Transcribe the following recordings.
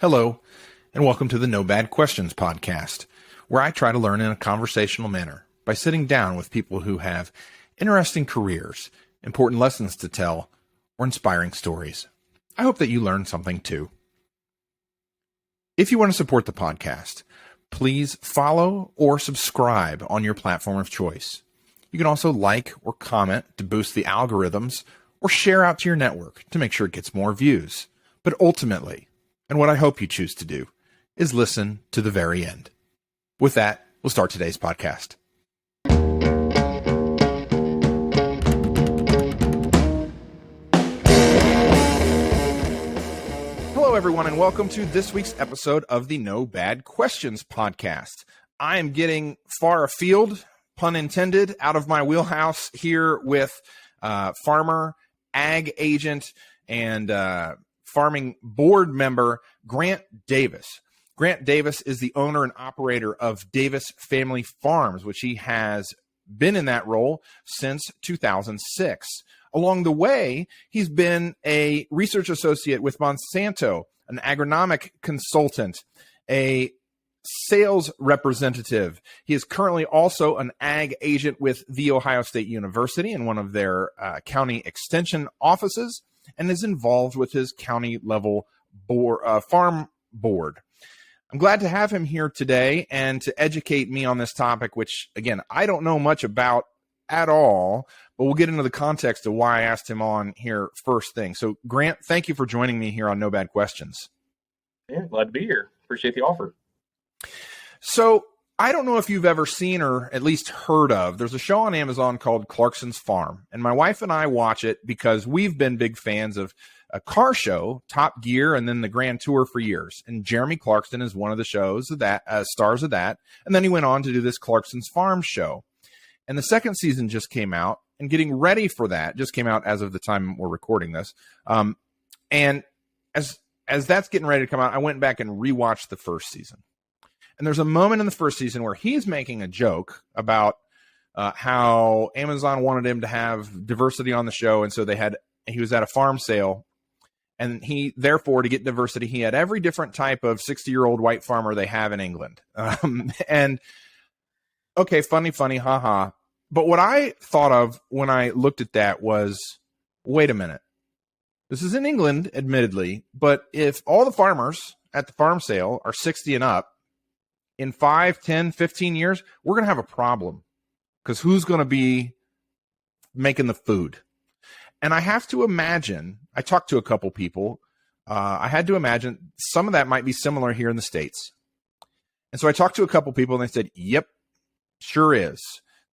Hello, and welcome to the No Bad Questions podcast, where I try to learn in a conversational manner by sitting down with people who have interesting careers, important lessons to tell, or inspiring stories. I hope that you learn something too. If you want to support the podcast, please follow or subscribe on your platform of choice. You can also like or comment to boost the algorithms or share out to your network to make sure it gets more views. But ultimately, and what I hope you choose to do, is listen to the very end. With that, we'll start today's podcast. Hello, everyone, and welcome to this week's episode of the No Bad Questions podcast. I am getting far afield, pun intended, out of my wheelhouse here with farmer, ag agent, and farming board member Grant Davis. Grant Davis is the owner and operator of Davis Family Farms, which he has been in that role since 2006. Along the way, he's been a research associate with Monsanto, an agronomic consultant, a sales representative. He is currently also an ag agent with The Ohio State University in one of their county extension offices, and is involved with his county level farm board. I'm glad to have him here today and to educate me on this topic, which, again, I don't know much about at all, but we'll get into the context of why I asked him on here first thing. So, Grant, thank you for joining me here on No Bad Questions. Yeah, glad to be here. Appreciate the offer. So, I don't know if you've ever seen or at least heard of, there's a show on Amazon called Clarkson's Farm, and my wife and I watch it because we've been big fans of a car show, Top Gear, and then the Grand Tour for years. And Jeremy Clarkson is one of the shows that stars of that. And then he went on to do this Clarkson's Farm show. And the second season just came out, and getting ready for that just came out as of the time we're recording this. And as that's getting ready to come out, I went back and rewatched the first season. And there's a moment in the first season where he's making a joke about how Amazon wanted him to have diversity on the show. And so he was at a farm sale, and he, therefore, to get diversity, he had every different type of 60-year-old white farmer they have in England. And okay, funny, haha. But what I thought of when I looked at that was, wait a minute. This is in England, admittedly, but if all the farmers at the farm sale are 60 and up, in 5, 10, 15 years, we're going to have a problem, because who's going to be making the food? And I have to imagine, I talked to a couple people, I had to imagine some of that might be similar here in the States. And so I talked to a couple people, and they said, yep, sure is.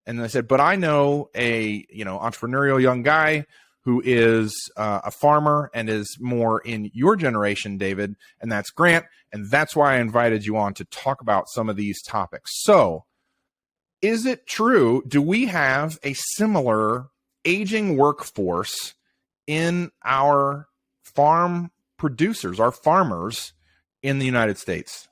And they said, but I know a entrepreneurial young guy who is a farmer and is more in your generation, David, and that's Grant, and that's why I invited you on to talk about some of these topics. So, is it true, do we have a similar aging workforce in our farm producers, our farmers in the United States?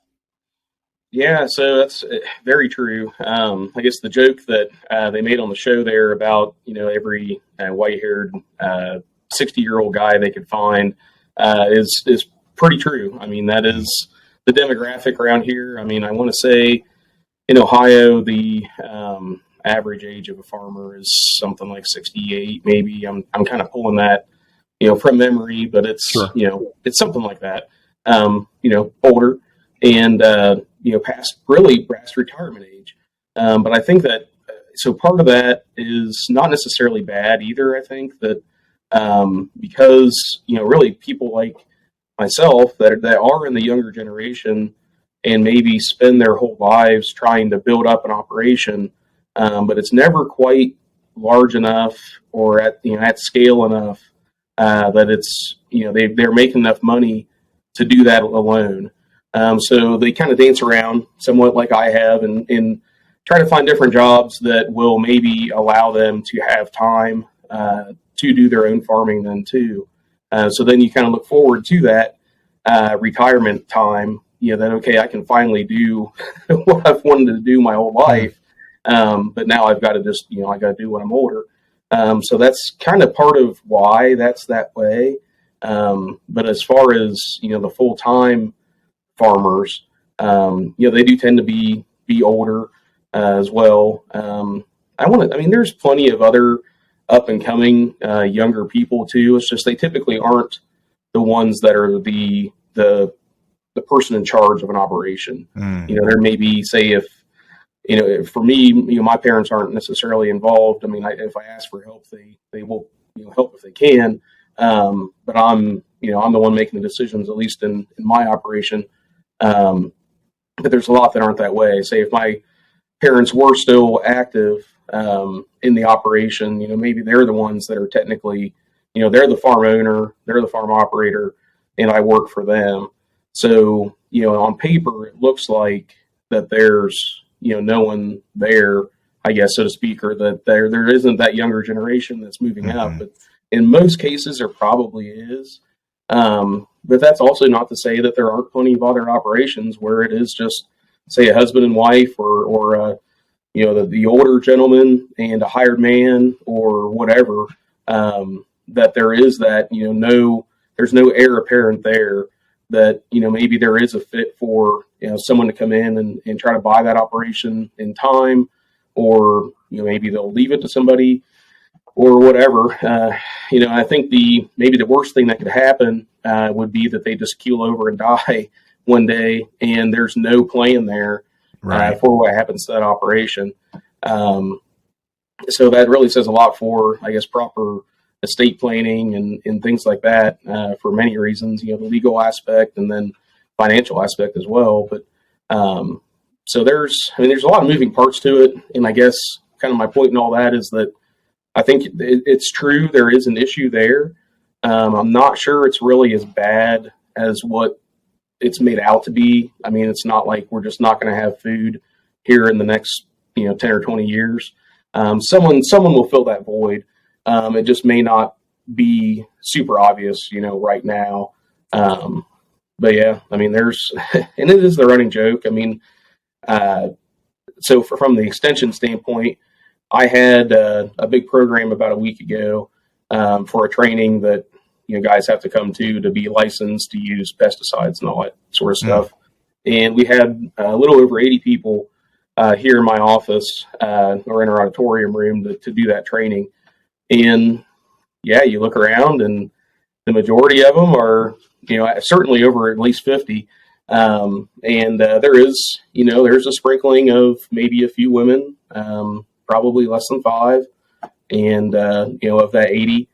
Yeah, so that's very true. I guess the joke that they made on the show there about, every white-haired 60-year-old guy they could find is pretty true. I mean, that is the demographic around here. I mean, I want to say in Ohio, the average age of a farmer is something like 68, maybe. I'm kind of pulling that, from memory, but it's, sure. It's something like that, older and, past retirement age. But I think that, so part of that is not necessarily bad either. I think that because, really people like myself that are in the younger generation and maybe spend their whole lives trying to build up an operation, but it's never quite large enough or at scale enough that it's, they're making enough money to do that alone. So they kind of dance around somewhat like I have and try to find different jobs that will maybe allow them to have time to do their own farming then too. So then you kind of look forward to that retirement time, that, okay, I can finally do what I've wanted to do my whole life. But now I've got to just, I got to do when I'm older. So that's kind of part of why that's that way. But as far as, the full-time farmers. They do tend to be older as well. There's plenty of other up and coming younger people too. It's just they typically aren't the ones that are the person in charge of an operation. There may be, say, if for me, my parents aren't necessarily involved. I mean, if I ask for help, they will help if they can. But I'm the one making the decisions, at least in my operation. But there's a lot that aren't that way. Say if my parents were still active in the operation, maybe they're the ones that are technically, they're the farm owner, they're the farm operator, and I work for them. So, on paper, it looks like that there's, no one there, I guess, so to speak, or that there isn't that younger generation that's moving up. But in most cases, there probably is. But that's also not to say that there aren't plenty of other operations where it is just, say, a husband and wife, or the older gentleman and a hired man, or whatever. That there is that, there's no heir apparent there. That maybe there is a fit for someone to come in and try to buy that operation in time, or maybe they'll leave it to somebody, or whatever. I think maybe the worst thing that could happen would be that they just keel over and die one day, and there's no plan there for what happens to that operation. So that really says a lot for, I guess, proper estate planning and things like that for many reasons. The legal aspect and then financial aspect as well. But so there's a lot of moving parts to it, and I guess kind of my point in all that is that I think it's true there is an issue there. I'm not sure it's really as bad as what it's made out to be. I mean, it's not like we're just not going to have food here in the next 10 or 20 years. Someone will fill that void. It just may not be super obvious, right now. But yeah, I mean, there's, and it is the running joke. I mean, so from the extension standpoint, I had a big program about a week ago for a training that guys have to come to be licensed to use pesticides and all that sort of stuff. And we had a little over 80 people here in my office or in our auditorium room to do that training. And yeah, you look around and the majority of them are, certainly over at least 50. And there is, there's a sprinkling of maybe a few women, probably less than 5. And, of that 80,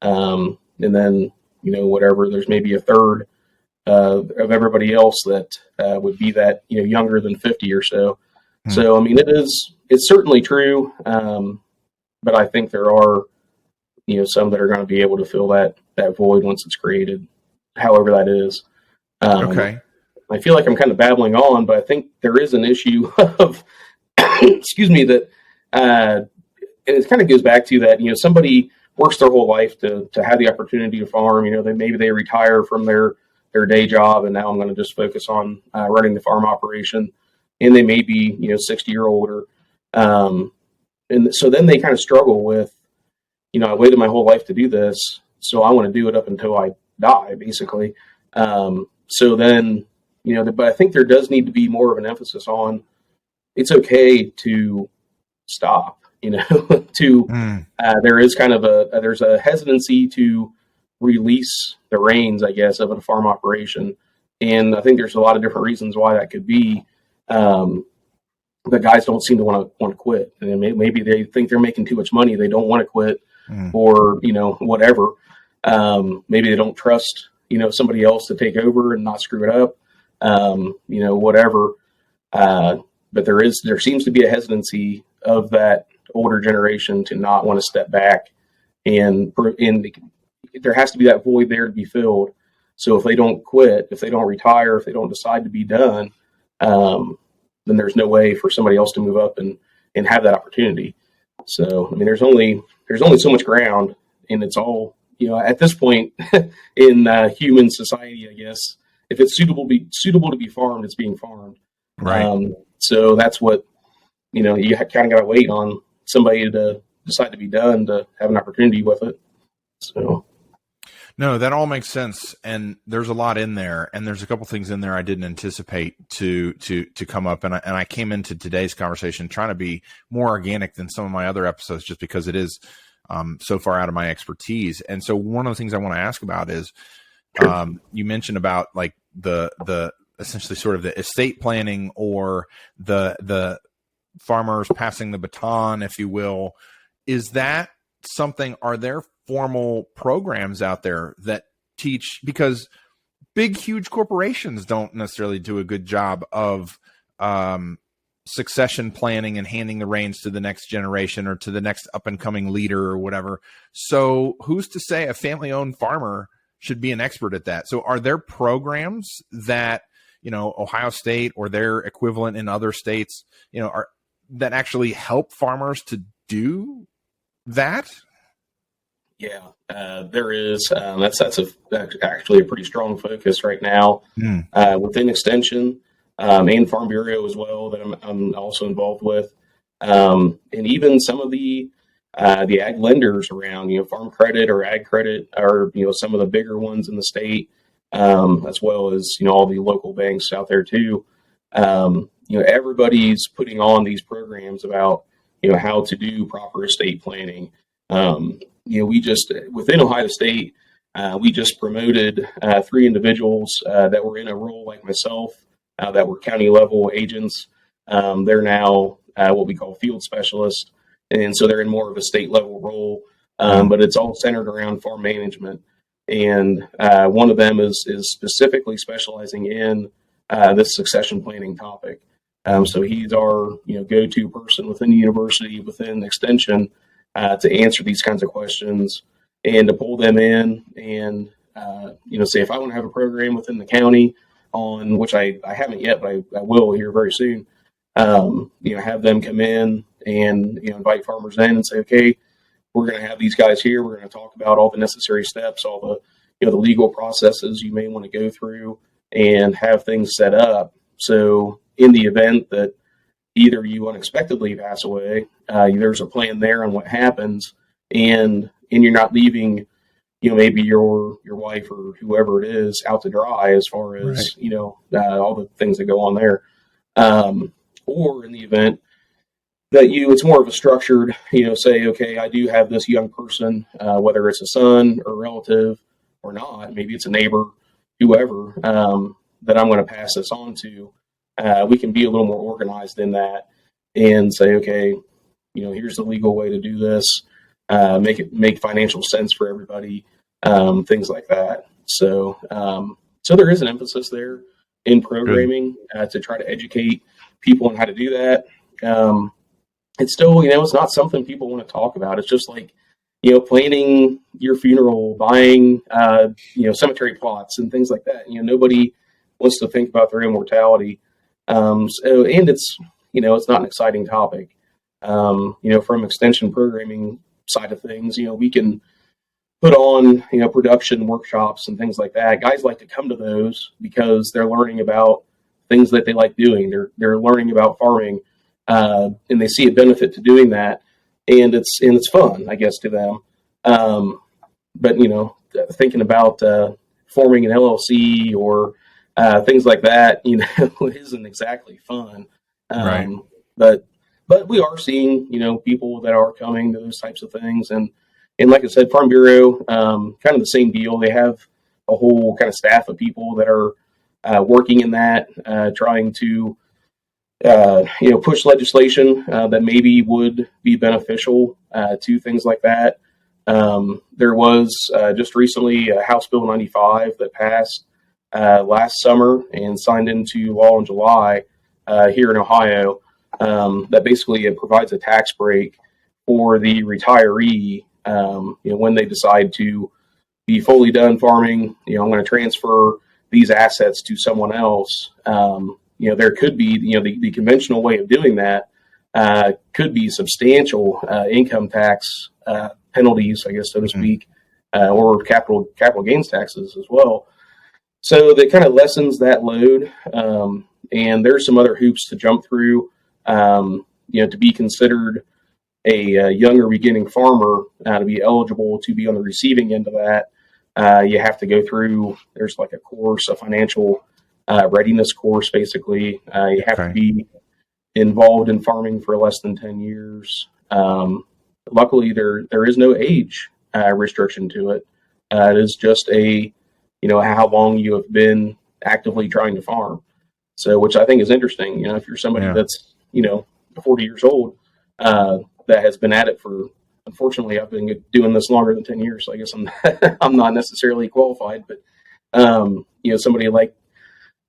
and then, whatever, there's maybe a third of everybody else that would be that, younger than 50 or so. So, I mean, it's certainly true. But I think there are, some that are going to be able to fill that void once it's created, however that is. Okay. I feel like I'm kind of babbling on, but I think there is an issue of, excuse me, that, and it kind of goes back to that, somebody works their whole life to have the opportunity to farm. Maybe they retire from their day job, and now I'm going to just focus on running the farm operation. And they may be, 60 or older. And so then they kind of struggle with, I waited my whole life to do this, so I want to do it up until I die, basically. So then, but I think there does need to be more of an emphasis on it's okay to stop, there is kind of there's a hesitancy to release the reins, I guess, of a farm operation. And I think there's a lot of different reasons why that could be. The guys don't seem to want to quit. And maybe they think they're making too much money. They don't want to quit or, whatever. Maybe they don't trust, somebody else to take over and not screw it up, whatever. But there seems to be a hesitancy of that older generation to not want to step back, and there has to be that void there to be filled. So if they don't quit, if they don't retire, if they don't decide to be done, then there's no way for somebody else to move up and have that opportunity. So, I mean, there's only so much ground, and it's all, at this point in human society, I guess, if it's suitable to be farmed, it's being farmed. Right. So that's what, you kind of got to wait on somebody to decide to be done to have an opportunity with it. So. No, that all makes sense, and there's a lot in there, and there's a couple things in there I didn't anticipate to come up, and I came into today's conversation trying to be more organic than some of my other episodes, just because it is so far out of my expertise. And so one of the things I want to ask about is, you mentioned about like the essentially sort of the estate planning, or the farmers passing the baton, if you will. Is that something? Are there formal programs out there that teach? Because big, huge corporations don't necessarily do a good job of succession planning and handing the reins to the next generation or to the next up and coming leader or whatever. So who's to say a family owned farmer should be an expert at that? So are there programs that, Ohio State or their equivalent in other states, are that actually help farmers to do that? Yeah, there is. That's actually a pretty strong focus right now within Extension and Farm Bureau as well, that I'm also involved with, and even some of the ag lenders around. Farm Credit or Ag Credit are some of the bigger ones in the state, as well as all the local banks out there too. Everybody's putting on these programs about how to do proper estate planning. We just, within Ohio State, we just promoted 3 individuals that were in a role like myself, that were county level agents. They're now what we call field specialists. And so they're in more of a state level role, but it's all centered around farm management. And one of them is specifically specializing in this succession planning topic. So he's our go-to person within the university, within Extension, to answer these kinds of questions and to pull them in and, say if I want to have a program within the county on, which I haven't yet, but I will here very soon, have them come in and, invite farmers in and say, okay, we're going to have these guys here. We're going to talk about all the necessary steps, all the, the legal processes you may want to go through, and have things set up. So in the event that either you unexpectedly pass away, there's a plan there on what happens, and you're not leaving, maybe your wife or whoever it is out to dry as far as, right, all the things that go on there. Or in the event that it's more of a structured, say, okay, I do have this young person, whether it's a son or relative or not, maybe it's a neighbor, whoever, that I'm going to pass this on to. We can be a little more organized in that and say, okay, here's the legal way to do this, make financial sense for everybody, things like that. So there is an emphasis there in programming to try to educate people on how to do that. It's still, it's not something people want to talk about. It's just like, planning your funeral, buying, cemetery plots and things like that. Nobody wants to think about their immortality. And it's, it's not an exciting topic. From Extension programming side of things, we can put on, production workshops and things like that. Guys like to come to those because they're learning about things that they like doing. They're learning about farming, and they see a benefit to doing that. And it's fun, I guess, to them. But, thinking about, forming an LLC or, things like that, isn't exactly fun. Right. But we are seeing, people that are coming to those types of things. And like I said, Farm Bureau, kind of the same deal. They have a whole kind of staff of people that are working in that, trying to, push legislation that maybe would be beneficial to things like that. There was just recently House Bill 95 that passed last summer and signed into law in July here in Ohio, that basically it provides a tax break for the retiree, when they decide to be fully done farming. I'm going to transfer these assets to someone else. There could be, the conventional way of doing that could be substantial income tax penalties, I guess, so to speak, or capital gains taxes as well. So that kind of lessens that load. And there's some other hoops to jump through, to be considered a young or beginning farmer, to be eligible to be on the receiving end of that. You have to go through, there's like a course, a financial readiness course, basically. You have to be involved in farming for less than 10 years. Luckily, there is no age restriction to it. It is just how long you have been actively trying to farm. So, which I think is interesting. If you're somebody that's 40 years old that has been at it for, unfortunately, I've been doing this longer than 10 years. So I guess I'm not necessarily qualified, but somebody like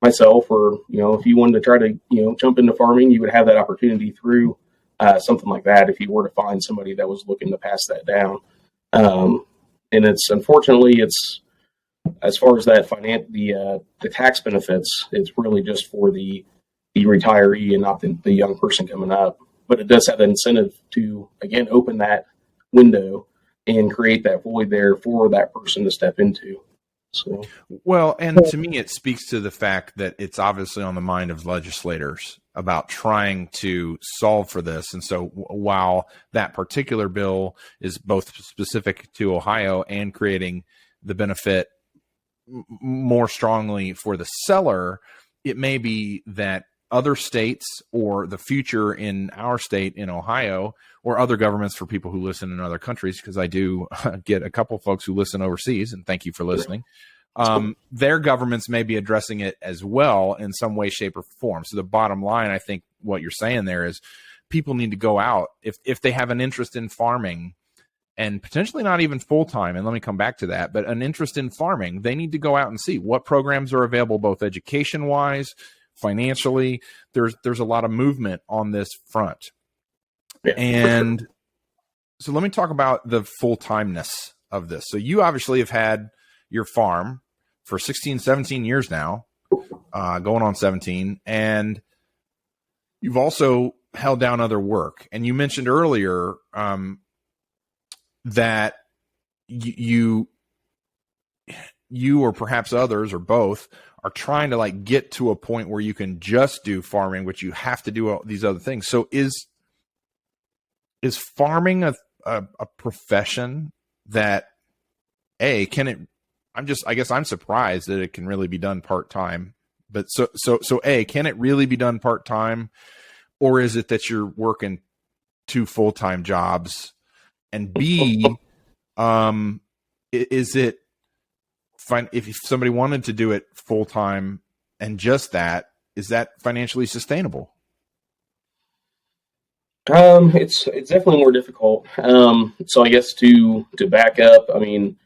myself, or if you wanted to try to jump into farming, you would have that opportunity through something like that if you were to find somebody that was looking to pass that down. And it's unfortunately, it's as far as that the tax benefits, it's really just for the retiree and not the young person coming up. But it does have an incentive to, again, open that window and create that void there for that person to step into. So, well, and to me, it speaks to the fact that it's obviously on the mind of legislators about trying to solve for this. And so while that particular bill is both specific to Ohio and creating the benefit more strongly for the seller, it may be that other states or the future in our state in Ohio or other governments, for people who listen in other countries, because I do get a couple folks who listen overseas, and thank you for listening. Their governments may be addressing it as well in some way, shape, or form. So the bottom line, I think what you're saying there is people need to go out if they have an interest in farming, and potentially not even full-time, and let me come back to that, but an interest in farming, they need to go out and see what programs are available, both education-wise, financially. There's a lot of movement on this front. Yeah, and sure. So let me talk about the full-timeness of this. So you obviously have had your farm for 16, 17 years now, going on 17, and you've also held down other work. And you mentioned earlier that you or perhaps others or both are trying to get to a point where you can just do farming, which you have to do all these other things. So is farming a profession that I guess I'm surprised that it can really be done part-time, but so can it really be done part-time, or is it that you're working 2 full-time jobs? And B, is it fine if somebody wanted to do it full-time and just that, is that financially sustainable? It's definitely more difficult. So I guess to back up, I mean,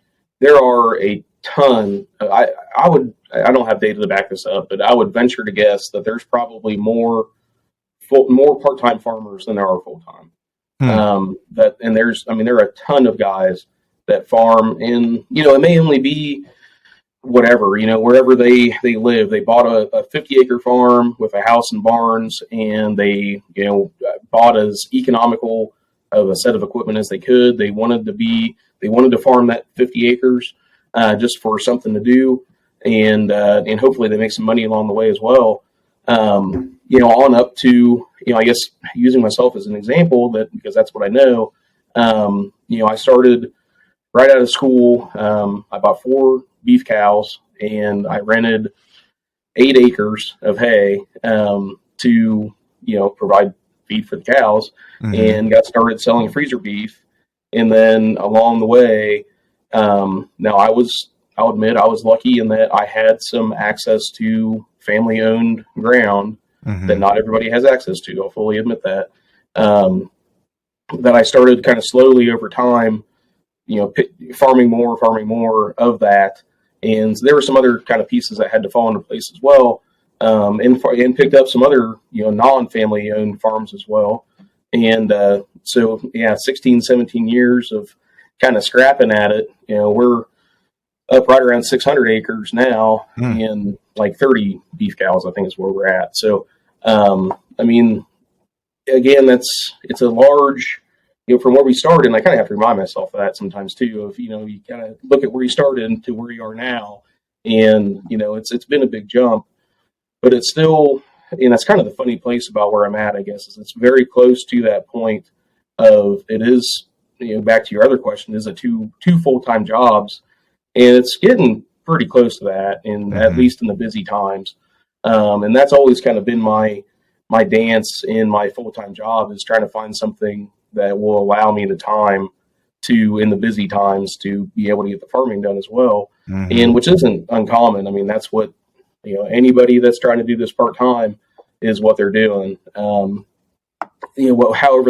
there are a ton. I don't have data to back this up, but I would venture to guess that there's probably more part-time farmers than there are full-time. There are a ton of guys that farm, and it may only be whatever, wherever they live. They bought a 50-acre farm with a house and barns, and they bought as economical of a set of equipment as they could. They wanted to farm that 50 acres just for something to do, and hopefully they make some money along the way as well. On up to, I guess using myself as an example, because that's what I know. I started right out of school. I bought 4 beef cows, and I rented 8 acres of hay to provide feed for the cows, and got started selling freezer beef. And then along the way, now I'll admit I was lucky in that I had some access to family-owned ground that not everybody has access to. I'll fully admit that. That I started kind of slowly over time, farming more of that. And so there were some other kind of pieces that had to fall into place as well. And picked up some other, non-family owned farms as well. And 16, 17 years of kind of scrapping at it. We're up right around 600 acres now, and 30 beef cows, I think, is where we're at. So, again, it's a large, from where we started, and I kind of have to remind myself of that sometimes too, of, you kind of look at where you started to where you are now, and, it's been a big jump, but it's still, and that's kind of the funny place about where I'm at, I guess, is it's very close to that point of, it is, back to your other question, is it two full-time jobs? and it's getting pretty close to that, and at least in the busy times. And that's always kind of been my dance in my full-time job, is trying to find something that will allow me the time to, in the busy times, to be able to get the farming done as well. And which isn't uncommon. I mean, that's what, anybody that's trying to do this part-time is what they're doing. However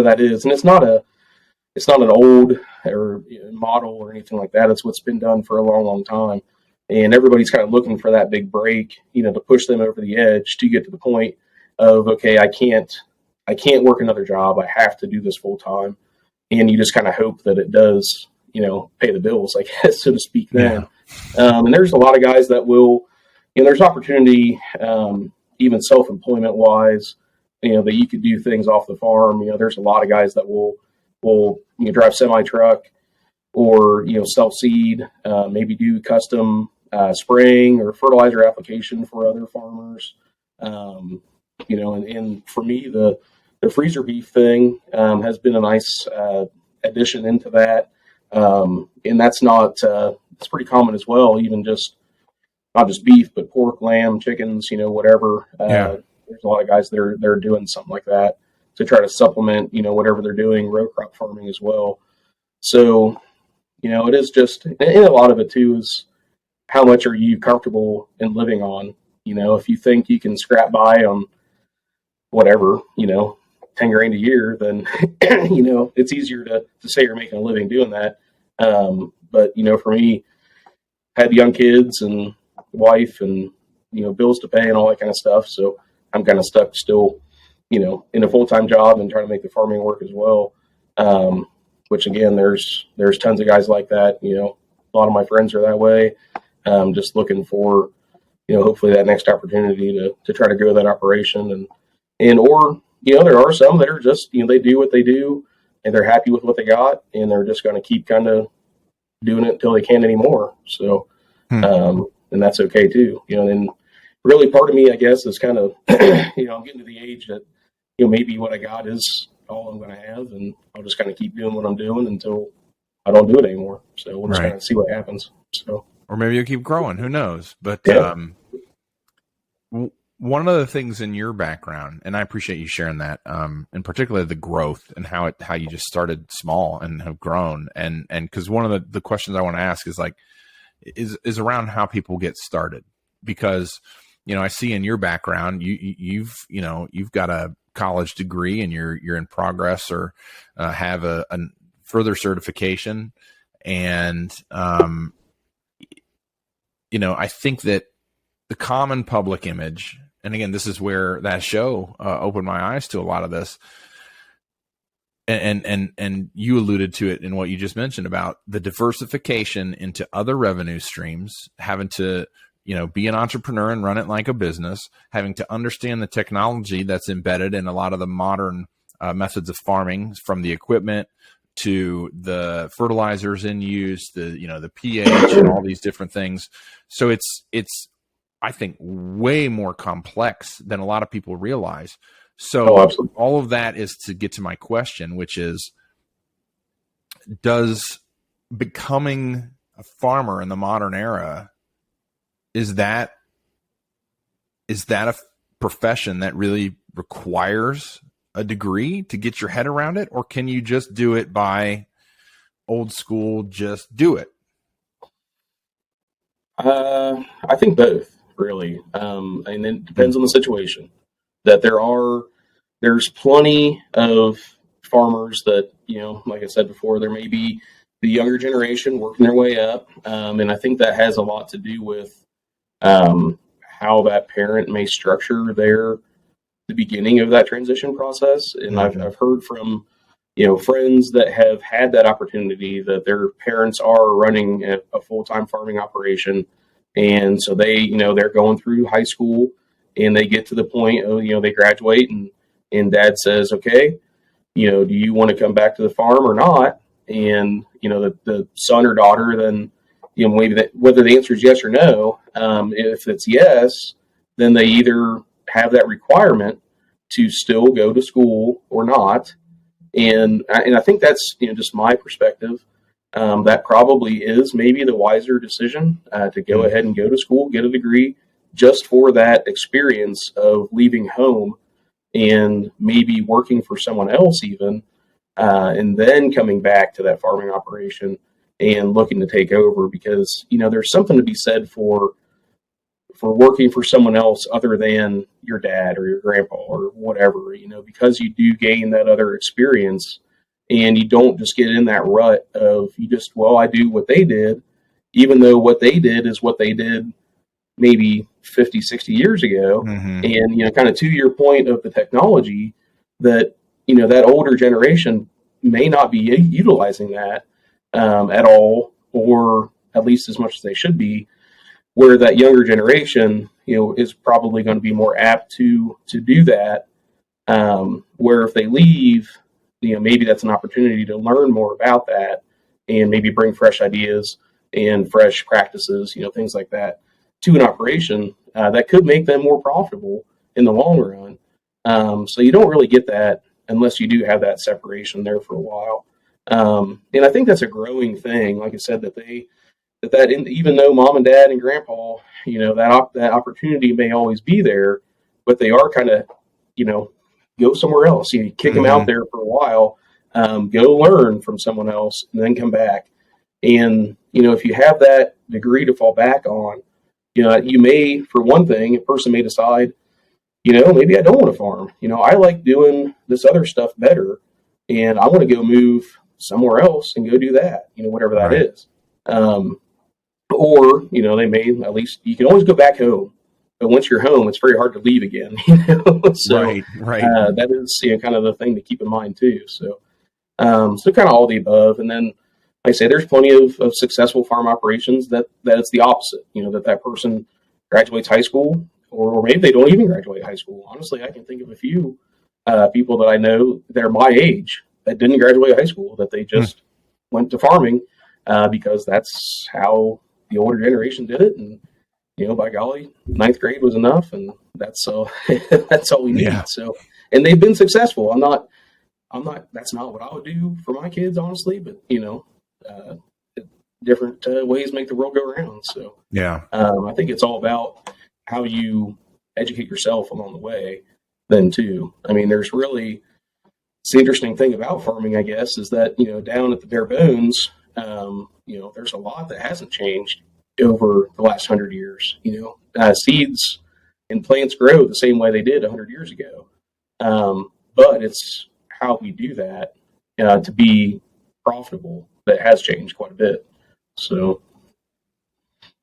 that is, and it's not an old or model or anything like that. It's what's been done for a long, long time. And everybody's kind of looking for that big break, to push them over the edge to get to the point of, okay, I can't work another job. I have to do this full time. And you just kind of hope that it does, pay the bills, I guess, so to speak then. Yeah. And there's a lot of guys that will, there's opportunity, even self-employment wise, that you could do things off the farm. There's a lot of guys that will drive semi-truck or, sell seed, maybe do custom spraying or fertilizer application for other farmers. And for me, the freezer beef thing has been a nice addition into that. And that's it's pretty common as well, even not just beef, but pork, lamb, chickens, whatever. There's a lot of guys that are doing something like that to try to supplement, whatever they're doing, row crop farming as well. So, it is just, and a lot of it too is how much are you comfortable in living on? If you think you can scrap by on whatever, 10 grand a year, then, it's easier to say you're making a living doing that. But, for me, I had young kids and wife and, bills to pay and all that kind of stuff. So I'm kind of stuck still, in a full-time job and trying to make the farming work as well. Which again, there's tons of guys like that. A lot of my friends are that way. Just looking for, hopefully that next opportunity to try to grow that operation or there are some that are just, they do what they do and they're happy with what they got and they're just going to keep kind of doing it until they can't anymore. So, and that's okay too, and really part of me, I guess, is kind of, I'm getting to the age that, maybe what I got is all I'm going to have, and I'll just kind of keep doing what I'm doing until I don't do it anymore. So we'll just kind of see what happens. So, or maybe you'll keep growing. Who knows? But one of the things in your background, and I appreciate you sharing that, in particular the growth and how you just started small and have grown, and because one of the questions I want to ask is like is around how people get started, because I see in your background you've got a college degree and you're in progress or have a further certification, and I think that the common public image, and again, this is where that show opened my eyes to a lot of this, and you alluded to it in what you just mentioned about the diversification into other revenue streams, having to be an entrepreneur and run it like a business, having to understand the technology that's embedded in a lot of the modern methods of farming, from the equipment to the fertilizers in use, the pH and all these different things. So it's I think way more complex than a lot of people realize. So all of that is to get to my question, which is, does becoming a farmer in the modern era, is that a profession that really requires a degree to get your head around it, or can you just do it by old school, just do it? I think both, really. And it depends on the situation. That there's plenty of farmers that, like I said before, there may be the younger generation working their way up. And I think that has a lot to do with how that parent may structure the beginning of that transition process. And I've heard from, friends that have had that opportunity, that their parents are running a full-time farming operation. And so they're going through high school and they get to the point of, they graduate and dad says, okay, do you want to come back to the farm or not? And, the son or daughter, then, maybe whether the answer is yes or no, if it's yes, then they either have that requirement to still go to school or not. And I think that's, just my perspective. that probably is maybe the wiser decision to go ahead and go to school, get a degree, just for that experience of leaving home and maybe working for someone else even, and then coming back to that farming operation and looking to take over. Because, there's something to be said for working for someone else other than your dad or your grandpa or whatever, because you do gain that other experience, and you don't just get in that rut of I do what they did, even though what they did is what they did maybe 50, 60 years ago. Mm-hmm. And, kind of to your point of the technology, that, that older generation may not be utilizing that at all, or at least as much as they should be, where that younger generation, is probably going to be more apt to do that. Where if they leave, maybe that's an opportunity to learn more about that and maybe bring fresh ideas and fresh practices, things like that, to an operation that could make them more profitable in the long run. So you don't really get that unless you do have that separation there for a while. And I think that's a growing thing. Like I said, even though mom and dad and grandpa, that opportunity may always be there, but they are kind of, go somewhere else. You kick them out there for a while, go learn from someone else, and then come back. And, if you have that degree to fall back on, you may, for one thing, a person may decide, maybe I don't want to farm. I like doing this other stuff better, and I want to go move somewhere else and go do that, whatever that is. Or, they may, at least you can always go back home, but once you're home, it's very hard to leave again. So right. That is, kind of the thing to keep in mind too. So kind of all the above. And then, like I say, there's plenty of successful farm operations that it's the opposite, that person graduates high school, or maybe they don't even graduate high school. Honestly, I can think of a few people that I know that are my age that didn't graduate high school, that they just went to farming because that's how the older generation did it. And, by golly, 9th grade was enough, and that's all we need. Yeah. So, and they've been successful. I'm not, that's not what I would do for my kids, honestly, but, different ways make the world go around. So, yeah, I think it's all about how you educate yourself along the way then too. I mean, it's the interesting thing about farming, I guess, is that, down at the bare bones, there's a lot that hasn't changed over the last 100 years. Seeds and plants grow the same way they did 100 years ago. But it's how we do that to be profitable that has changed quite a bit. So,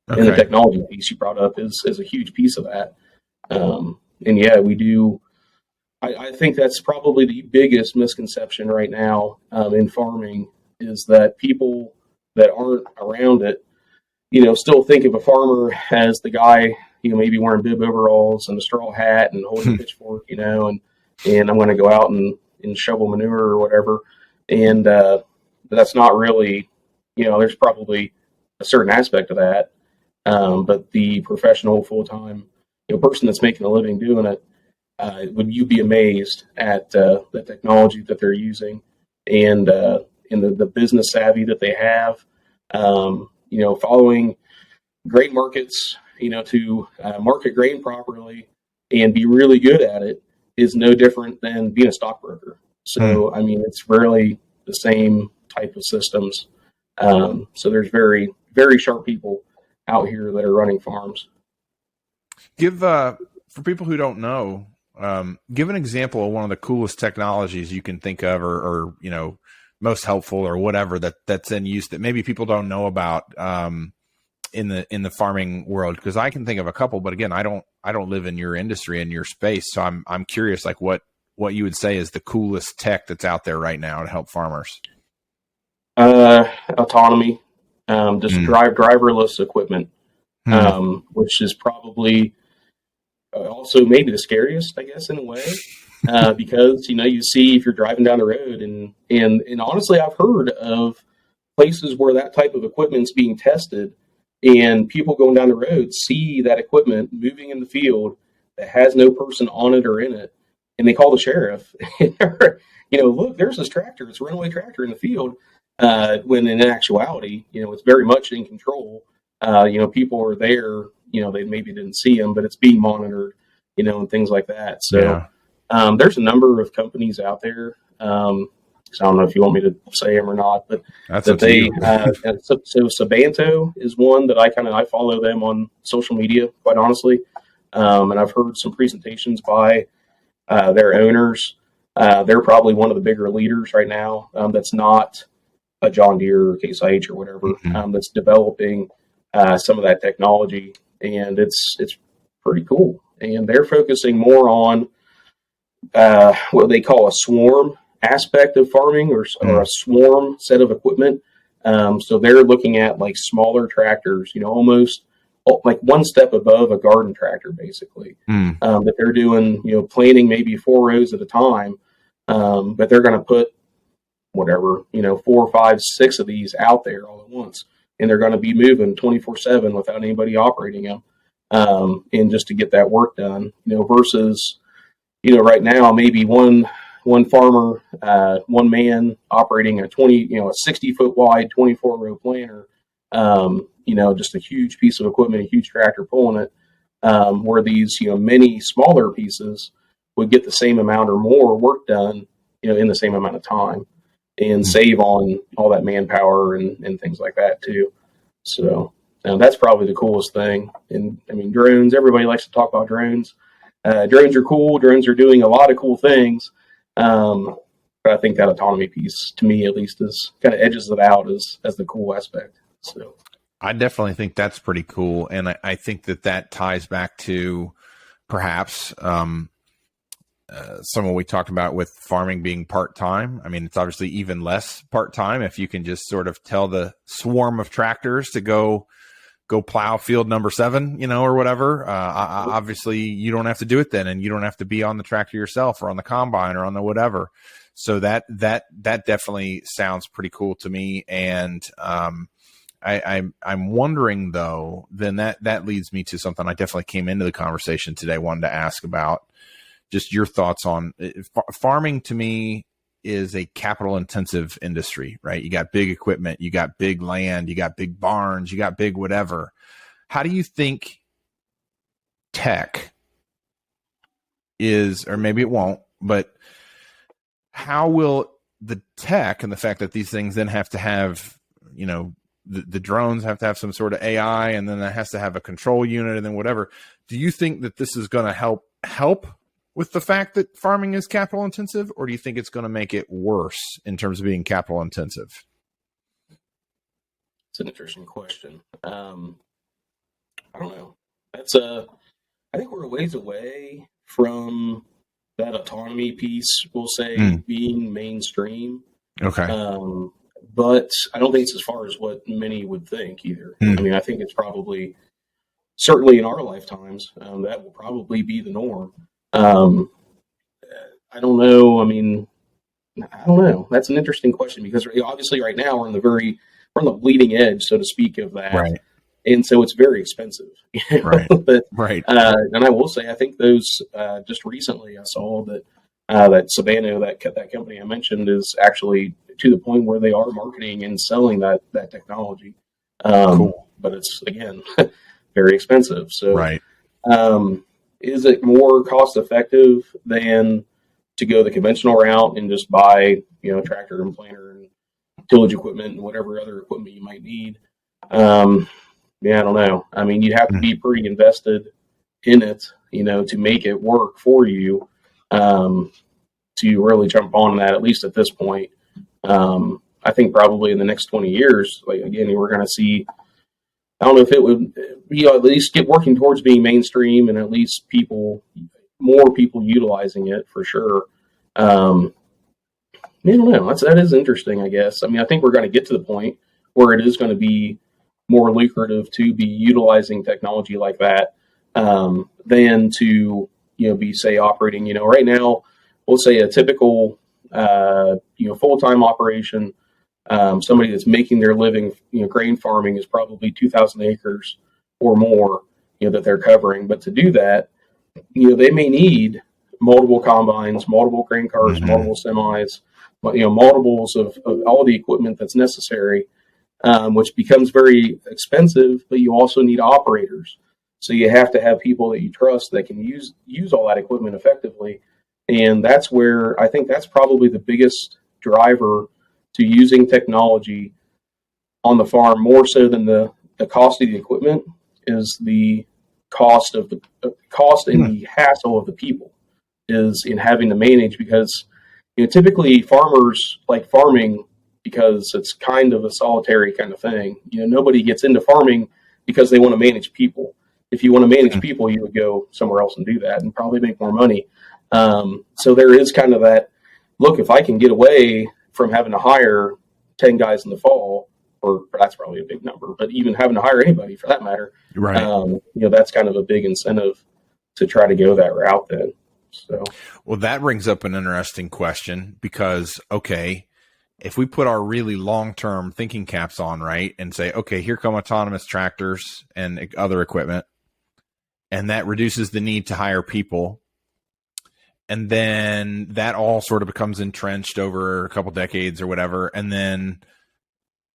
and the technology piece you brought up is a huge piece of that. And yeah, we do. I think that's probably the biggest misconception right now in farming, is that people that aren't around it, still think of a farmer as the guy, maybe wearing bib overalls and a straw hat and holding a pitchfork, and I'm going to go out and shovel manure or whatever. And that's not really, there's probably a certain aspect of that. But the professional full-time, person that's making a living doing it, would you be amazed at the technology that they're using and the business savvy that they have, following grain markets, to market grain properly and be really good at it is no different than being a stockbroker. So, I mean, it's really the same type of systems. So there's very, very sharp people out here that are running farms. Give, for people who don't know, give an example of one of the coolest technologies you can think of, or most helpful or whatever that's in use that maybe people don't know about in the farming world. Because I can think of a couple, but again, I don't live in your industry, in your space, so I'm curious, like what you would say is the coolest tech that's out there right now to help farmers. Autonomy, just driverless equipment, which is probably also maybe the scariest, I guess, in a way, because you see if you're driving down the road, and honestly, I've heard of places where that type of equipment's being tested, and people going down the road see that equipment moving in the field that has no person on it or in it, and they call the sheriff. Look, there's this tractor, it's a runaway tractor in the field. when in actuality, it's very much in control. People are there, they maybe didn't see them, but it's being monitored, and things like that. So there's a number of companies out there. So I don't know if you want me to say them or not, but that's that they, so Sabanto is one that I follow them on social media, quite honestly. And I've heard some presentations by their owners. They're probably one of the bigger leaders right now. That's not a John Deere or Case IH or whatever, that's developing some of that technology, and it's pretty cool. And they're focusing more on what they call a swarm aspect of farming, or a swarm set of equipment. So they're looking at like smaller tractors, almost like one step above a garden tractor, basically. That they're doing, planting maybe 4 rows at a time, but they're going to put whatever, 4, 5, 6 of these out there all at once, and they're going to be moving 24/7 without anybody operating them, and just to get that work done, versus, right now maybe one farmer, one man operating a 60-foot wide 24-row planter, just a huge piece of equipment, a huge tractor pulling it, where these, many smaller pieces would get the same amount or more work done, in the same amount of time, and save on all that manpower and things like that too. So that's probably the coolest thing. And I mean, drones, everybody likes to talk about drones. Drones are cool. Drones are doing a lot of cool things. But I think that autonomy piece, to me at least, is kind of edges it out as the cool aspect. So I definitely think that's pretty cool. And I think that ties back to perhaps some of what we talked about with farming being part-time. I mean, it's obviously even less part-time if you can just sort of tell the swarm of tractors to go plow field number 7, or whatever. Obviously you don't have to do it then, and you don't have to be on the tractor yourself or on the combine or on the whatever. So that definitely sounds pretty cool to me. And I'm wondering though, then that leads me to something I definitely came into the conversation today, wanted to ask about. Just your thoughts on farming. To me, is a capital intensive industry, right? You got big equipment, you got big land, you got big barns, you got big whatever. How do you think tech is, or maybe it won't, but how will the tech and the fact that these things then have to have, the drones have to have some sort of AI, and then that has to have a control unit and then whatever. Do you think that this is going to help with the fact that farming is capital intensive, or do you think it's going to make it worse in terms of being capital intensive? It's an interesting question. I don't know. I think we're a ways away from that autonomy piece, we'll say, being mainstream. Okay. But I don't think it's as far as what many would think either. I mean, I think it's probably, certainly in our lifetimes, that will probably be the norm. I don't know. I mean, I don't know. That's an interesting question, because obviously right now we're on the bleeding edge, so to speak, of that. Right. And so it's very expensive. Right. But, right. And I will say, I think those, just recently I saw that, that Sabanto, that company I mentioned, is actually to the point where they are marketing and selling that technology. Cool. But it's, again, very expensive. So, right. Is it more cost effective than to go the conventional route and just buy, tractor and planter and tillage equipment and whatever other equipment you might need? Yeah, I don't know. I mean, you'd have to be pretty invested in it, to make it work for you, to really jump on that, at least at this point. I think probably in the next 20 years, like, again, we're going to see, I don't know if it would be at least get working towards being mainstream, and at least more people utilizing it for sure. I don't know. That is interesting, I guess. I mean, I think we're going to get to the point where it is going to be more lucrative to be utilizing technology like that, than to, be, say, operating, right now, we'll say a typical, full-time operation. Somebody that's making their living, grain farming, is probably 2,000 acres or more, that they're covering. But to do that, they may need multiple combines, multiple grain carts, multiple semis, multiples of all the equipment that's necessary, which becomes very expensive. But you also need operators, so you have to have people that you trust that can use all that equipment effectively. And that's where I think that's probably the biggest driver to using technology on the farm, more so than the cost of the equipment, is the cost of the cost and the hassle of the people is in having to manage, because typically farmers like farming because it's kind of a solitary kind of thing. Nobody gets into farming because they want to manage people. If you want to manage people, you would go somewhere else and do that and probably make more money. So there is kind of that look, if I can get away from having to hire 10 guys in the fall, or that's probably a big number, but even having to hire anybody for that matter, right. That's kind of a big incentive to try to go that route then. So, well, that brings up an interesting question because, okay, if we put our really long-term thinking caps on, right, and say, okay, here come autonomous tractors and other equipment, and that reduces the need to hire people, and then that all sort of becomes entrenched over a couple decades or whatever, and then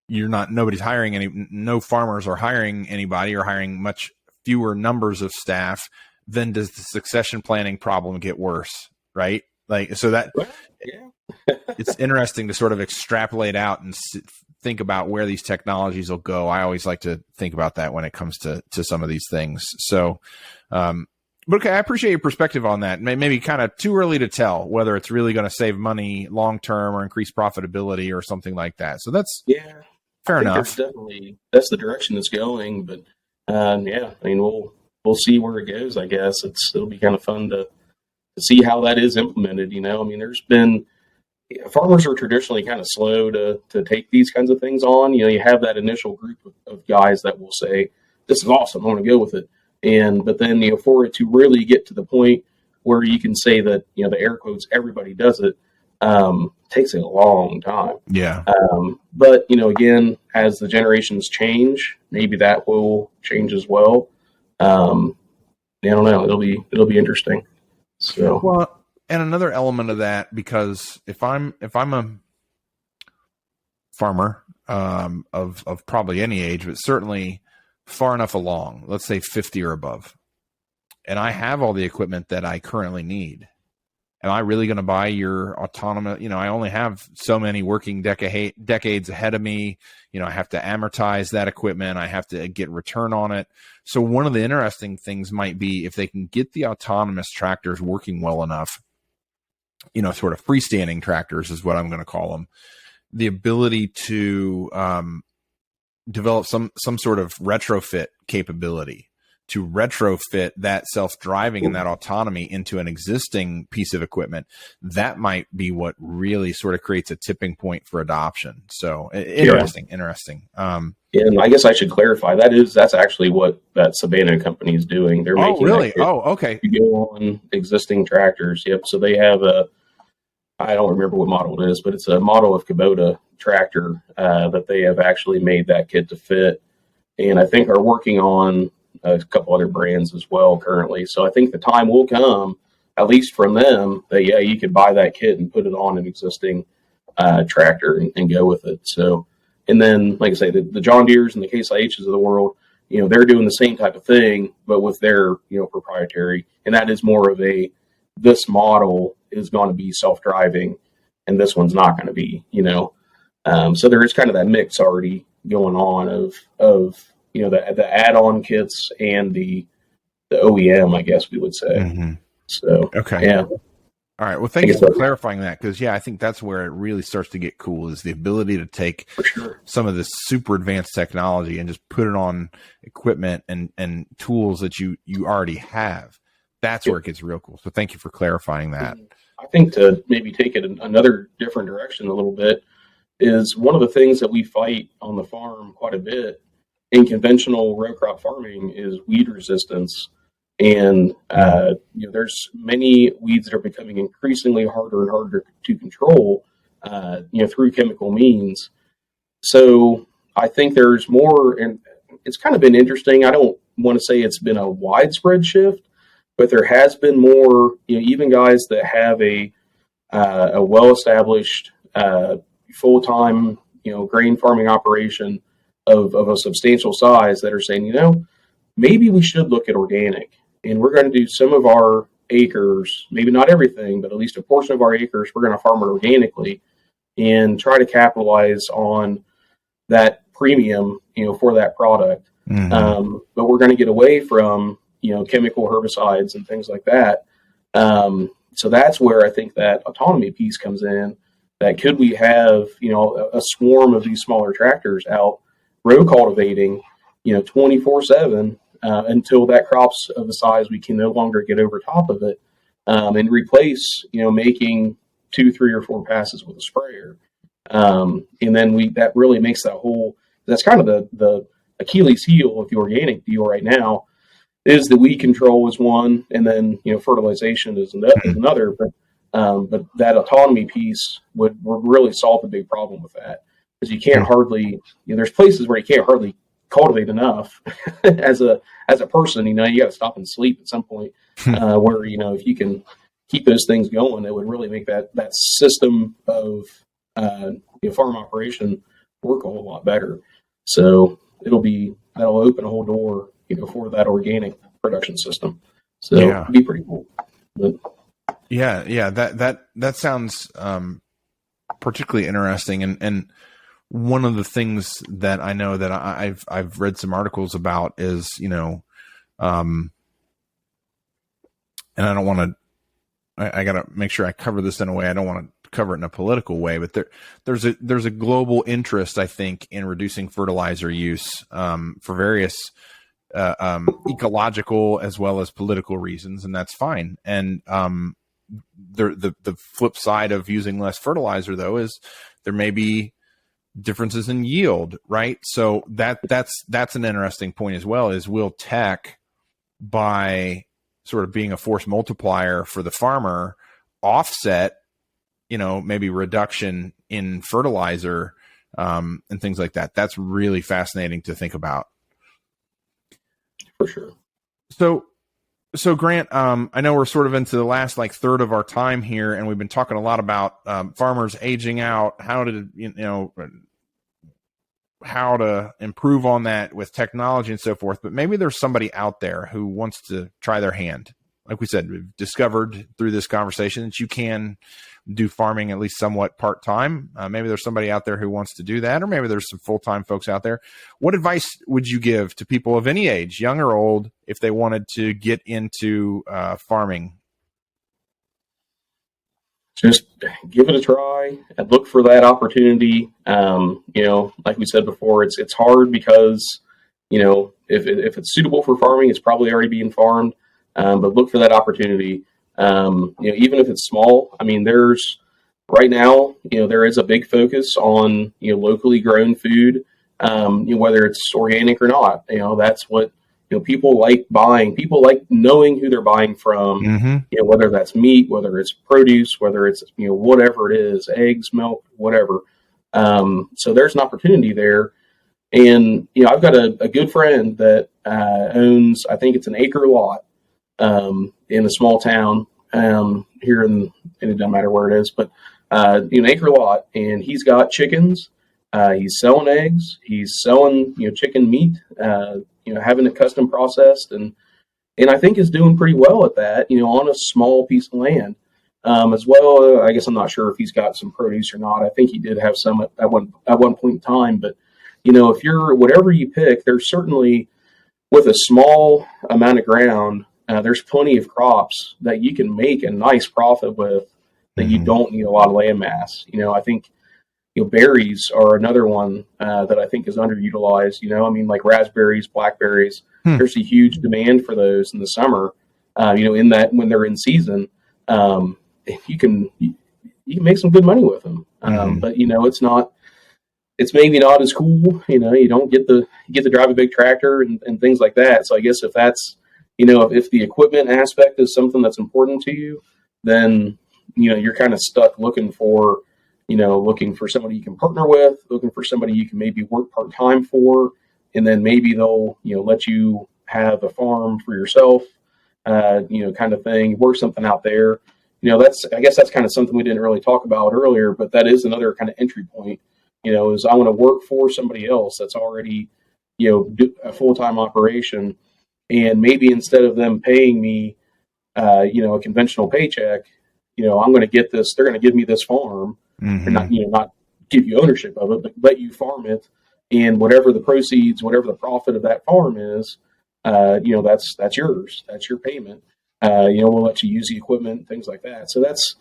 nobody's hiring no farmers are hiring anybody or hiring much fewer numbers of staff, then does the succession planning problem get worse, right? Like, so that it's interesting to sort of extrapolate out and think about where these technologies will go. I always like to think about that when it comes to some of these things. So, but okay, I appreciate your perspective on that. Maybe kind of too early to tell whether it's really going to save money long term or increase profitability or something like that. So that's fair enough. Definitely, that's the direction it's going. But I mean, we'll see where it goes. I guess it'll be kind of fun to see how that is implemented. I mean, there's been farmers are traditionally kind of slow to take these kinds of things on. You have that initial group of guys that will say, "This is awesome, I want to go with it." But then for it to really get to the point where you can say that the air quotes everybody does it, takes a long time. Yeah. But again, as the generations change, maybe that will change as well. I don't know. It'll be interesting. So, well, and another element of that, because if I'm a farmer of probably any age, but certainly far enough along, let's say 50 or above, and I have all the equipment that I currently need, am I really going to buy your autonomous? I only have so many working decades ahead of me. I have to amortize that equipment. I have to get return on it. So one of the interesting things might be if they can get the autonomous tractors working well enough, sort of freestanding tractors is what I'm going to call them, the ability to develop some sort of retrofit capability to retrofit that self-driving and that autonomy into an existing piece of equipment. That might be what really sort of creates a tipping point for adoption. So interesting. And I guess I should clarify that's actually what that Savannah company is doing. They're making really? Okay. You go on existing tractors. Yep. So they have I don't remember what model it is, but it's a model of Kubota tractor that they have actually made that kit to fit. And I think are working on a couple other brands as well currently. So I think the time will come, at least from them, that you could buy that kit and put it on an existing tractor and go with it. So, and then, like I say, the John Deeres and the Case IHs of the world, they're doing the same type of thing, but with their, proprietary. And that is more of this model is going to be self-driving and this one's not going to be, so there is kind of that mix already going on of the add-on kits and the OEM, I guess we would say. Mm-hmm. So, okay. Yeah. All right. Well, thank you for clarifying that. Cause I think that's where it really starts to get cool is the ability to take some of this super advanced technology and just put it on equipment and tools that you already have. That's where it gets real cool. So thank you for clarifying that. I think to maybe take it another different direction a little bit is one of the things that we fight on the farm quite a bit in conventional row crop farming is weed resistance. And, there's many weeds that are becoming increasingly harder and harder to control, through chemical means. So I think there's more, and it's kind of been interesting. I don't want to say it's been a widespread shift, but there has been more, even guys that have a well-established full-time, grain farming operation of a substantial size that are saying, maybe we should look at organic, and we're going to do some of our acres, maybe not everything, but at least a portion of our acres, we're going to farm it organically and try to capitalize on that premium, for that product. Mm-hmm. But we're going to get away from, chemical herbicides and things like that. So that's where I think that autonomy piece comes in. That could we have, a swarm of these smaller tractors out row cultivating, 24/7 until that crop's of the size we can no longer get over top of it, and replace, making 2, 3, or 4 passes with a sprayer. And then that really makes that's kind of the Achilles heel of the organic deal right now, is the weed control is one, and then, fertilization is another. But that autonomy piece would really solve the big problem with that, because you can't hardly, there's places where you can't hardly cultivate enough as a person. You got to stop and sleep at some point, where, if you can keep those things going, it would really make that system of farm operation work a whole lot better. So that'll open a whole door, for that organic production system. So it'd be pretty cool. But, yeah, that sounds particularly interesting, and one of the things that I know that I've read some articles about is, and I don't want to, I got to make sure I cover this in a way, I don't want to cover it in a political way, but there's a global interest, I think, in reducing fertilizer use for various ecological as well as political reasons, and that's fine. And the flip side of using less fertilizer, though, is there may be differences in yield, right? So that's an interesting point as well, is will tech, by sort of being a force multiplier for the farmer, offset, maybe reduction in fertilizer and things like that. That's really fascinating to think about. For sure. So Grant, I know we're sort of into the last third of our time here, and we've been talking a lot about farmers aging out, how to improve on that with technology and so forth. But maybe there's somebody out there who wants to try their hand. Like we said, we've discovered through this conversation that you can do farming at least somewhat part-time. Maybe there's somebody out there who wants to do that, or maybe there's some full-time folks out there. What advice would you give to people of any age, young or old, if they wanted to get into farming? Just give it a try and look for that opportunity. Like we said before, it's hard because, if it's suitable for farming, it's probably already being farmed. But look for that opportunity. Even if it's small, there's right now, there is a big focus on, locally grown food, whether it's organic or not. That's what, people like buying. People like knowing who they're buying from, Mm-hmm. Whether that's meat, whether it's produce, whether it's, whatever it is, eggs, milk, whatever. So there's an opportunity there. And, I've got a good friend that owns, I think it's an acre lot in a small town here and it doesn't matter where it is, but an acre lot, and he's got chickens. He's selling eggs. He's selling chicken meat. Having it custom processed, and I think is doing pretty well at that. On a small piece of land as well. I guess I'm not sure if he's got some produce or not. I think he did have some at one point in time. But if you're whatever you pick, there's certainly with a small amount of ground. There's plenty of crops that you can make a nice profit with that you don't need a lot of land mass. I think, berries are another one that I think is underutilized. Like raspberries, blackberries, there's a huge demand for those in the summer, in that when they're in season, you can make some good money with them. But, it's maybe not as cool. You don't get to drive a big tractor and things like that. So I guess if that's, if the equipment aspect is something that's important to you, then, you're kind of stuck looking for somebody you can partner with, looking for somebody you can maybe work part-time for, and then maybe they'll, let you have a farm for yourself, kind of thing, work something out there. I guess that's kind of something we didn't really talk about earlier, but that is another kind of entry point, is I want to work for somebody else that's already, do a full-time operation. And maybe instead of them paying me, a conventional paycheck, I'm going to get this, they're going to give me this farm and not give you ownership of it, but let you farm it. And whatever the proceeds, whatever the profit of that farm is, that's yours. That's your payment. We'll let you use the equipment, things like that. So that's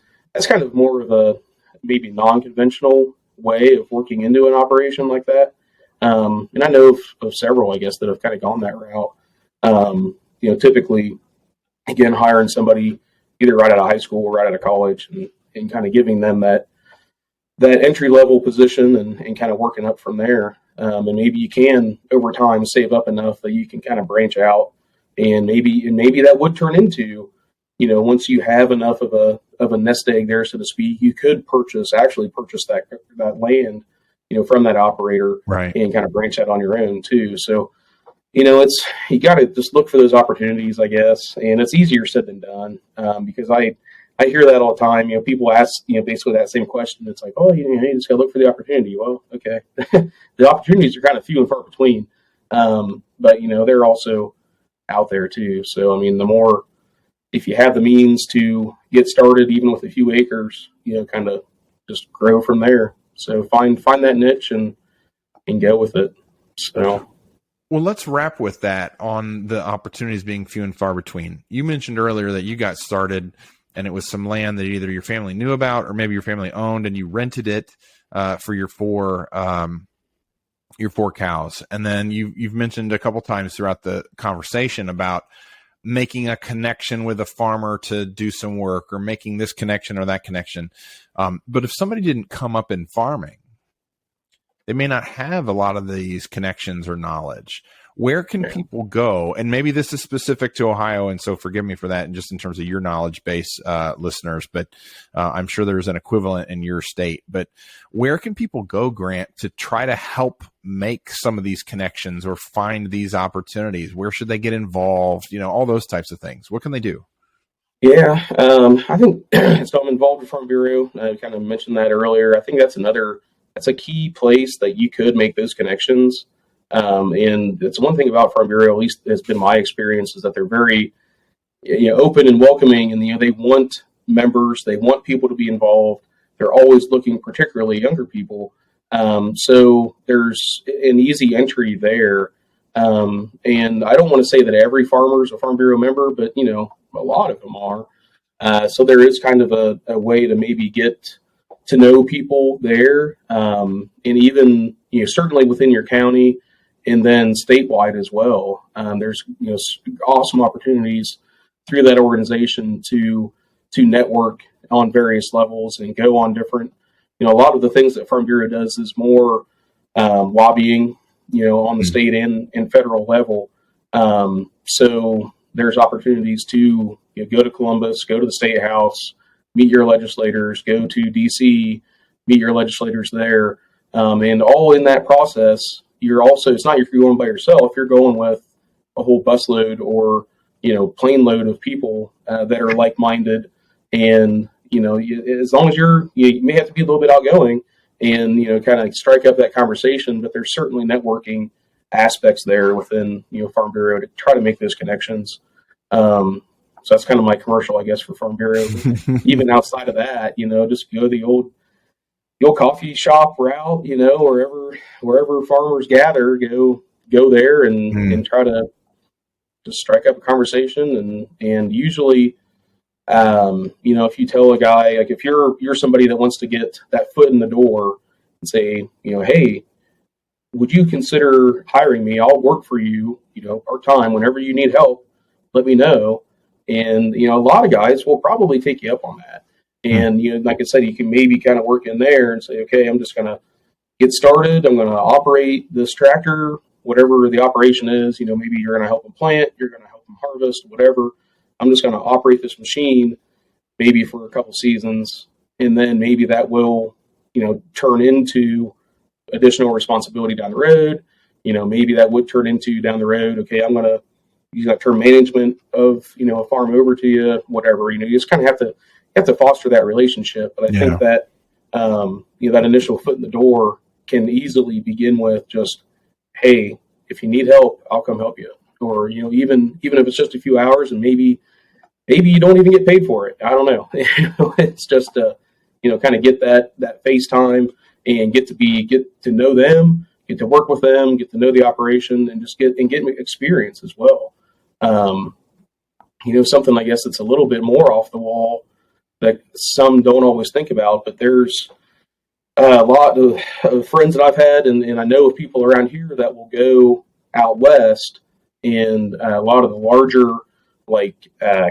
kind of more of a maybe non-conventional way of working into an operation like that. And I know of several, I guess, that have kind of gone that route. Typically, again, hiring somebody either right out of high school or right out of college and kind of giving them that entry level position and kind of working up from there. And maybe you can over time save up enough that you can kind of branch out, and maybe that would turn into, once you have enough of a nest egg there, so to speak, you could actually purchase that land, from that operator, right, and kind of branch out on your own too. So, you got to just look for those opportunities, I guess, and it's easier said than done, because I hear that all the time. People ask, basically that same question. It's like, oh, you just got to look for the opportunity. Well, okay, the opportunities are kind of few and far between, but they're also out there too. So, I mean, if you have the means to get started, even with a few acres, kind of just grow from there. So find that niche and go with it. So. Well, let's wrap with that on the opportunities being few and far between. You mentioned earlier that you got started and it was some land that either your family knew about or maybe your family owned, and you rented it for your four cows. And then you've mentioned a couple times throughout the conversation about making a connection with a farmer to do some work, or making this connection or that connection. But if somebody didn't come up in farming, they may not have a lot of these connections or knowledge. Where can people go? And maybe this is specific to Ohio, and so forgive me for that, and just in terms of your knowledge base, listeners, but I'm sure there's an equivalent in your state. But where can people go, Grant, to try to help make some of these connections or find these opportunities? Where should they get involved? All those types of things. What can they do? Yeah, I think so. I'm involved with Farm Bureau. I kind of mentioned that earlier. I think that's a key place that you could make those connections. And it's one thing about Farm Bureau, at least has been my experience, is that they're very, open and welcoming, and, they want members, they want people to be involved. They're always looking, particularly younger people. So there's an easy entry there. And I don't want to say that every farmer is a Farm Bureau member, but, a lot of them are. So there is kind of a way to maybe get to know people there, and even, certainly within your county, and then statewide as well. There's awesome opportunities through that organization to network on various levels and go on different. A lot of the things that Farm Bureau does is more lobbying, on the state and federal level. So there's opportunities to go to Columbus, go to the State House, meet your legislators, go to DC, meet your legislators there, and all in that process. It's not you're going by yourself, you're going with a whole busload or, plane load of people that are like-minded. And, as long as you may have to be a little bit outgoing and, kind of strike up that conversation, but there's certainly networking aspects there within, Farm Bureau to try to make those connections. So that's kind of my commercial, I guess, for Farm Bureau. Even outside of that, just go the old coffee shop route, wherever farmers gather, go there and try to just strike up a conversation. And usually, if you tell a guy, like if you're somebody that wants to get that foot in the door and say, hey, would you consider hiring me? I'll work for you, part-time. Whenever you need help, let me know. And, a lot of guys will probably take you up on that. And, like I said, you can maybe kind of work in there and say, okay, I'm just going to get started. I'm going to operate this tractor, whatever the operation is. Maybe you're going to help them plant, you're going to help them harvest, whatever. I'm just going to operate this machine maybe for a couple seasons. And then maybe that will, turn into additional responsibility down the road. Maybe that would turn into down the road, okay, I'm going to turn management of, a farm over to you, whatever. You just kind of have to have to foster that relationship. But I think that, that initial foot in the door can easily begin with just, hey, if you need help, I'll come help you. Or, even if it's just a few hours and maybe you don't even get paid for it. I don't know. It's just kind of get that face time and get to know them, get to work with them, get to know the operation, and just get experience as well. Something I guess that's a little bit more off the wall that some don't always think about, but there's a lot of friends that I've had, and I know of people around here that will go out west, and a lot of the larger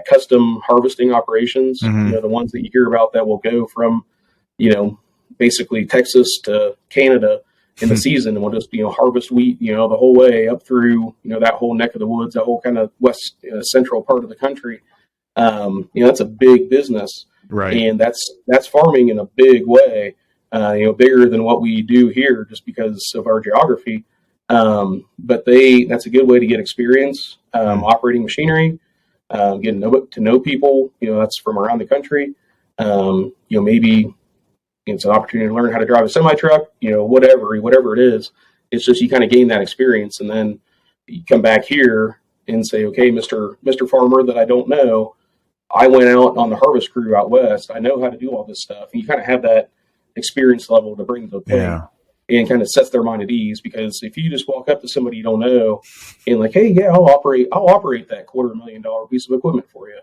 custom harvesting operations, the ones that you hear about that will go from, basically Texas to Canada in the season, and we'll just, harvest wheat, the whole way up through, that whole neck of the woods, that whole kind of west central part of the country. That's a big business, right? And that's farming in a big way, bigger than what we do here just because of our geography. But that's a good way to get experience, operating machinery, getting to know people, that's from around the country. Maybe it's an opportunity to learn how to drive a semi truck, whatever it is. It's just, you kind of gain that experience, and then you come back here and say, okay, Mr. Farmer that I don't know, I went out on the harvest crew out west. I know how to do all this stuff. And you kind of have that experience level to bring to the plate, and kind of sets their mind at ease. Because if you just walk up to somebody you don't know and hey, yeah, I'll operate that $250,000 piece of equipment for you.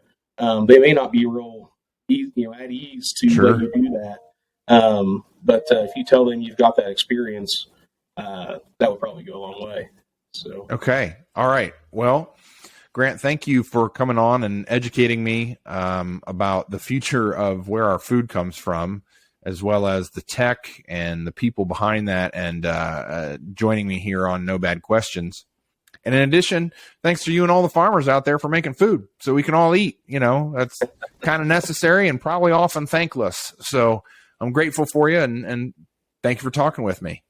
They may not be real, at ease to let you do that. But if you tell them you've got that experience, that would probably go a long way. So, okay. All right. Well, Grant, thank you for coming on and educating me, about the future of where our food comes from, as well as the tech and the people behind that, and, joining me here on No Bad Questions. And in addition, thanks to you and all the farmers out there for making food so we can all eat. That's kind of necessary and probably often thankless. So I'm grateful for you, and thank you for talking with me.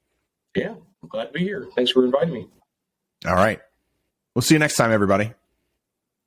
Yeah, I'm glad to be here. Thanks for inviting me. All right. We'll see you next time, everybody.